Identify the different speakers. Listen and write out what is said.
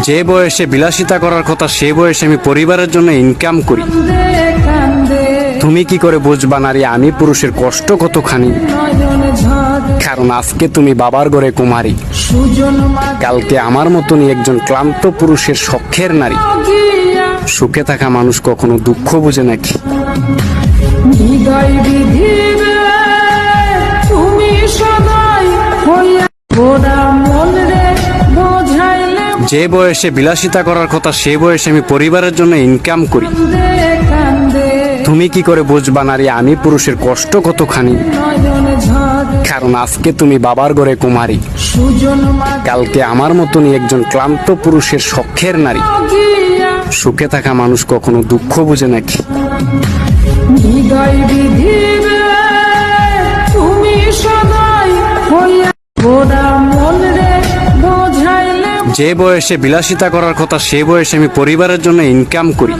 Speaker 1: যে বয়সে বিলাসিতা করার কথা সে বয়সে আমি পরিবারের জন্য ইনকাম করি। তুমি কি করে বুঝবা নারী আমি পুরুষের কষ্ট কতখানি? কারণ আজকে তুমি বাবার ঘরে কুমারী, কালকে আমার মতনই একজন ক্লান্ত পুরুষের শখের নারী। সুখে থাকা মানুষ কখনো দুঃখ বোঝে নাকি? যে বয়সে বিলাসিতা করার কথা সে বয়সে আমি পরিবারের জন্য ইনকাম করি। তুমি কি করে বুঝবা নারী আমি পুরুষের কষ্ট কতখানি? কারণ আজকে তুমি বাবার ঘরে কুমারী, কালকে আমার মতনই একজন ক্লান্ত পুরুষের শখের নারী। সুখে থাকা মানুষ কখনো দুঃখ বোঝে নাকি? যে বয়সে বিলাসিতা করার কথা সে বয়সে আমি পরিবারের জন্য ইনকাম করি।